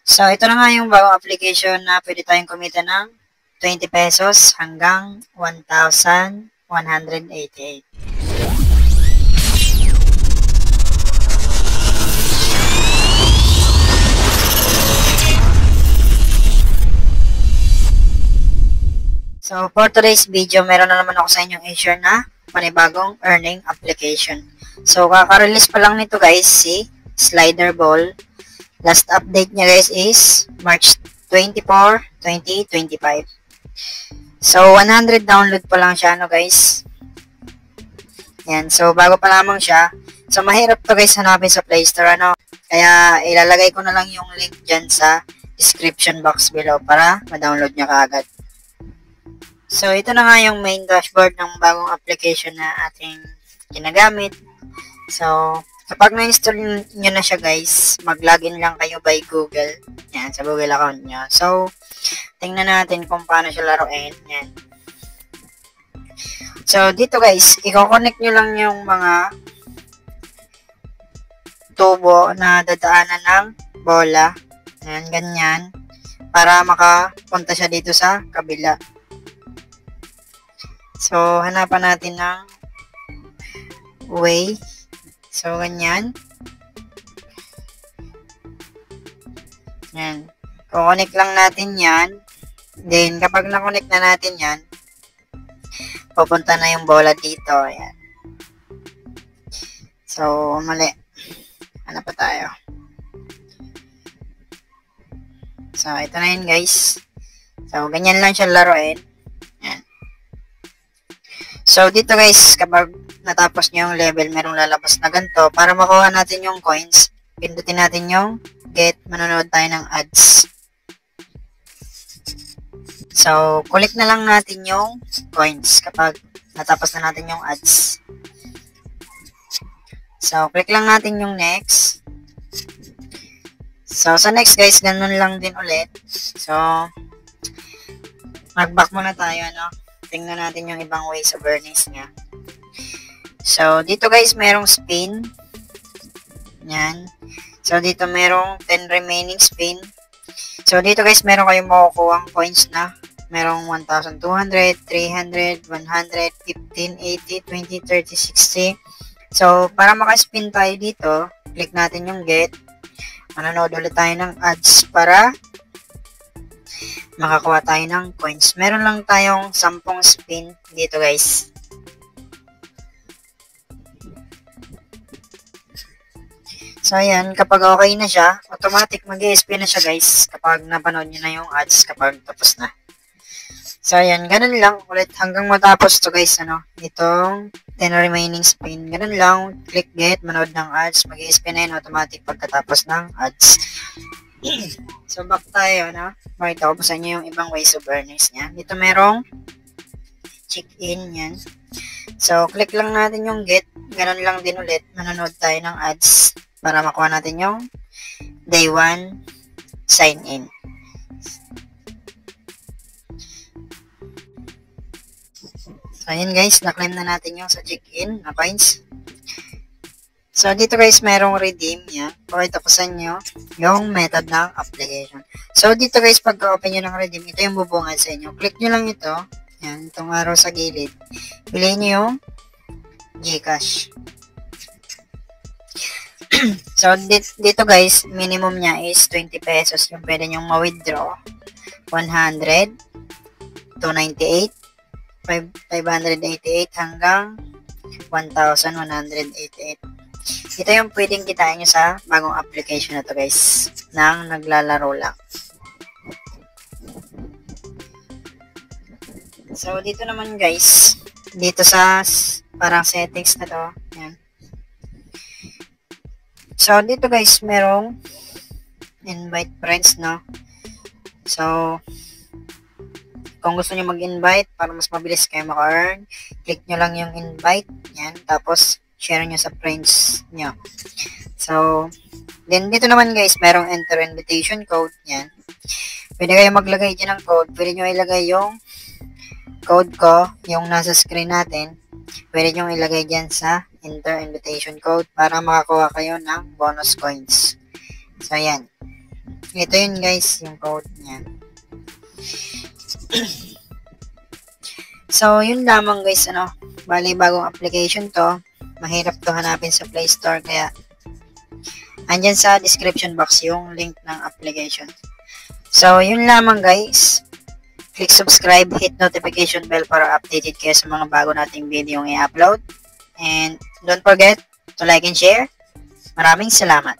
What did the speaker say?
So, ito na nga yung bagong application na pwede tayong kumita ng 20 pesos hanggang 1,188. So, for today's video, meron na naman ako sa inyong i-share na panibagong earning application. So, kaka-release pa lang nito guys, si Slider Ball. Last update niya guys is March 24, 2025. So, 100 download pa lang siya, no guys. Yan, so bago pa lamang siya. So, mahirap to guys hanapin sa Play Store, ano. Kaya, ilalagay ko na lang yung link dyan sa description box below para ma-download nyo kaagad. So, ito na nga yung main dashboard ng bagong application na ating ginagamit. So, kapag na-install nyo na siya guys, mag-login lang kayo by Google. Yan, sa Google account nyo. So, tingnan natin kung paano siya laruin. Yan. So, dito guys, i-connect nyo lang yung mga tubo na dadaanan ng bola. Yan, ganyan. Para makapunta siya dito sa kabila. So, hanapan natin ng way. So, ganyan. Yan. Kukonek lang natin yan. Then, kapag nakonek na natin yan, pupunta na yung bola dito. Ayan. So, mali. Ano pa tayo? So, ito na yun guys. So, ganyan lang siya laruin. Ayan. So, dito guys, kapag natapos nyo yung level, merong lalabas na ganito. Para makuha natin yung coins, pindutin natin yung get, manonood tayo ng ads. So, click na lang natin yung coins kapag natapos na natin yung ads. So, click lang natin yung next. So, sa next guys, ganun lang din ulit. So, mag-back muna tayo, no? Tingnan natin yung ibang ways of earnings niya. So, dito guys, merong spin. Yan. So, dito merong 10 remaining spin. So, dito guys, meron kayong makukuha ang coins na merong 1,200, 300, 100, 15, 80, 20, 30, 60. So, para maka-spin tayo dito, click natin yung get. Manonood ulit tayo ng ads para makakuha tayo ng coins. Meron lang tayong 10 spin dito guys. So, ayan, kapag okay na siya, automatic mag-i-spin na siya guys kapag napanood nyo na yung ads kapag tapos na. So, ayan, ganun lang ulit hanggang matapos to guys, ano, itong 10 remaining spin. Ganun lang, click get, manood ng ads, mag-i-spin na yun automatic pagkatapos ng ads. So, back tayo, no? Makita ko po sa inyo yung ibang ways of earnings niya. Dito merong check-in, yan. So, click lang natin yung get. Ganun lang din ulit. Manonood tayo ng ads para makuha natin yung day 1 sign-in. So, ayan guys. Na-claim na natin yung sa check-in na coins. So, dito guys, merong redeem yan. Pakita ko sa inyo yung method ng application. So, dito guys, pagka-open nyo ng redeem, ito yung bubungad sa inyo. Click nyo lang ito. Yan, itong arrow sa gilid. Piliin nyo yung GCash. So, dito guys, minimum niya is 20 pesos yung pwede nyong ma-withdraw. 100, 298, 588 hanggang 1,188. Ito yung pwedeng kitain nyo sa bagong application na to guys, nang naglalaro lang. So, dito naman guys, dito sa parang settings na to, yan. So, dito guys, merong invite friends, no? So, kung gusto nyo mag-invite para mas mabilis kayo maka-earn, click nyo lang yung invite, yan, tapos share nyo sa friends nyo. So, then dito naman guys, merong enter invitation code, yan. Pwede kayo maglagay dyan ng code, pwede nyo ilagay yung code ko, yung nasa screen natin, pwede nyo ilagay dyan sa enter invitation code para makakuha kayo ng bonus coins. So, yan. Ito yun guys, yung code niya. So, yun lamang guys, bali bagong application to. Mahirap to hanapin sa Play Store, kaya andyan sa description box yung link ng application. So, yun lamang guys. Click subscribe, hit notification bell para updated kayo sa mga bago nating video i-upload. And don't forget to like and share. Maraming salamat.